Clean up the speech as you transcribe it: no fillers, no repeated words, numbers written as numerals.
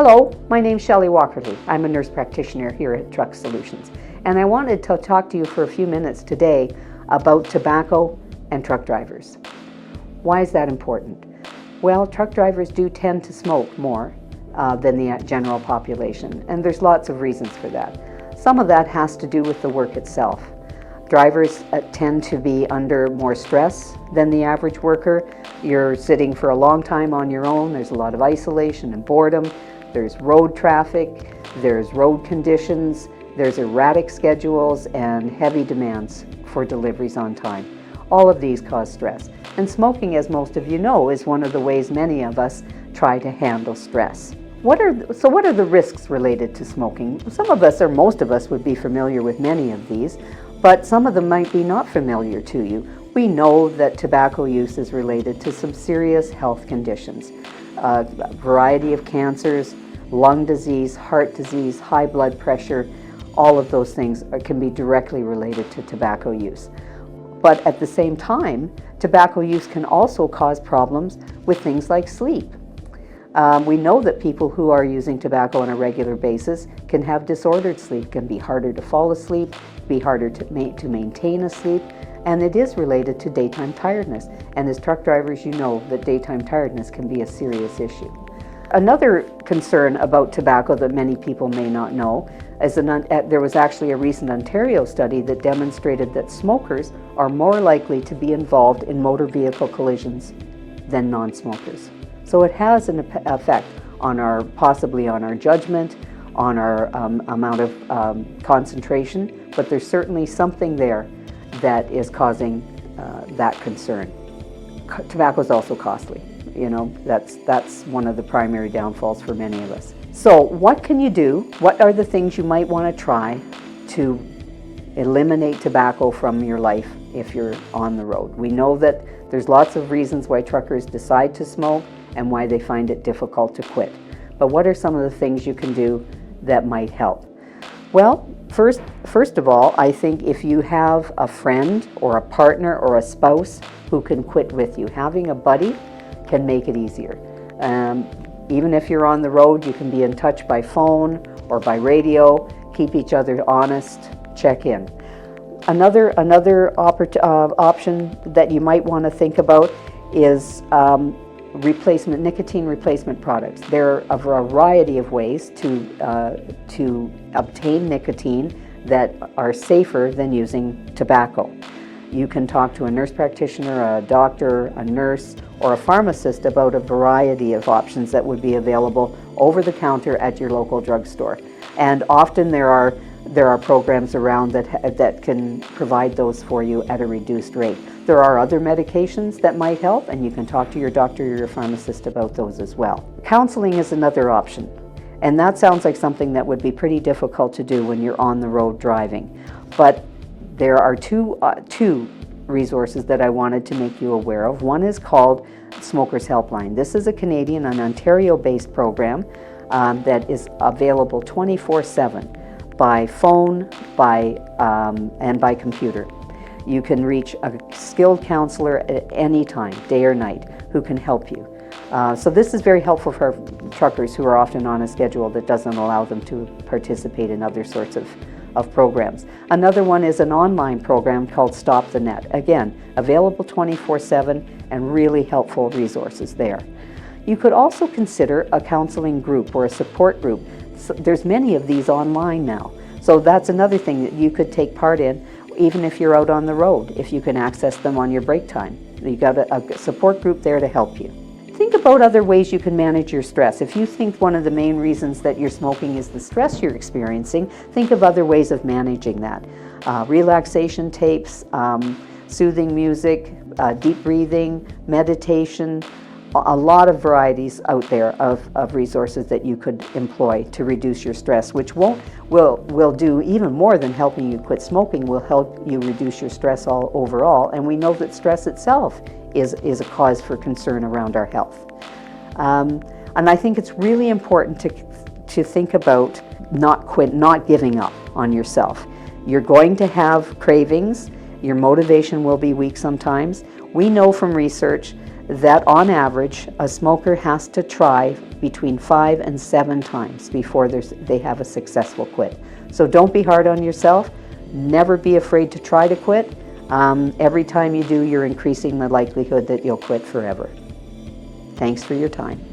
Hello, my name's Shelley Walkerley. I'm a nurse practitioner here at Trux Solutions, and I wanted to talk to you for a few minutes today about tobacco and truck drivers. Why is that important? Well, truck drivers do tend to smoke more than the general population, and there's lots of reasons for that. Some of that has to do with the work itself. Drivers tend to be under more stress than the average worker. You're sitting for a long time on your own. There's a lot of isolation and boredom. There's road traffic, there's road conditions, there's erratic schedules and heavy demands for deliveries on time. All of these cause stress. And smoking, as most of you know, is one of the ways many of us try to handle stress. What are the risks related to smoking? Some of us, or most of us, would be familiar with many of these, but some of them might be not familiar to you. We know that tobacco use is related to some serious health conditions. A variety of cancers, lung disease, heart disease, high blood pressure, all of those things can be directly related to tobacco use. But at the same time, tobacco use can also cause problems with things like sleep. We know that people who are using tobacco on a regular basis can have disordered sleep, can be harder to fall asleep, be harder to maintain a sleep, and it is related to daytime tiredness. And as truck drivers, you know that daytime tiredness can be a serious issue. Another concern about tobacco that many people may not know is there was actually a recent Ontario study that demonstrated that smokers are more likely to be involved in motor vehicle collisions than non-smokers. So it has an effect on possibly on our judgment, on our amount of concentration, but there's certainly something there that is causing that concern. Tobacco is also costly. You know, that's one of the primary downfalls for many of us. So what can you do? What are the things you might want to try to eliminate tobacco from your life if you're on the road? We know that there's lots of reasons why truckers decide to smoke and why they find it difficult to quit. But what are some of the things you can do that might help? Well, first of all, I think if you have a friend or a partner or a spouse who can quit with you, having a buddy can make it easier. Even if you're on the road, you can be in touch by phone or by radio, keep each other honest, check in. Another option that you might want to think about is nicotine replacement products. There are a variety of ways to obtain nicotine that are safer than using tobacco. You can talk to a nurse practitioner, a doctor, a nurse, or a pharmacist about a variety of options that would be available over the counter at your local drugstore. And often there are programs around that can provide those for you at a reduced rate. There are other medications that might help, and you can talk to your doctor or your pharmacist about those as well. Counseling is another option, and that sounds like something that would be pretty difficult to do when you're on the road driving. But there are two resources that I wanted to make you aware of. One is called Smokers Helpline. This is a Canadian and Ontario-based program that is available 24/7 by phone, and by computer. You can reach a skilled counselor at any time, day or night, who can help you. So this is very helpful for truckers who are often on a schedule that doesn't allow them to participate in other sorts of programs. Another one is an online program called Stop the Net. Again, available 24/7 and really helpful resources there. You could also consider a counseling group or a support group. So there's many of these online now. So that's another thing that you could take part in, even if you're out on the road, if you can access them on your break time. You've got a support group there to help you. Think about other ways you can manage your stress. If you think one of the main reasons that you're smoking is the stress you're experiencing, think of other ways of managing that. Relaxation tapes, soothing music, deep breathing, meditation, a lot of varieties out there of resources that you could employ to reduce your stress, which will do even more than helping you quit smoking, will help you reduce your stress overall. And we know that stress itself is a cause for concern around our health. And I think it's really important to think about not giving up on yourself. You're going to have cravings. Your motivation will be weak sometimes. We know from research that on average, a smoker has to try between 5 and 7 times before they have a successful quit. So don't be hard on yourself. Never be afraid to try to quit. Every time you do, you're increasing the likelihood that you'll quit forever. Thanks for your time.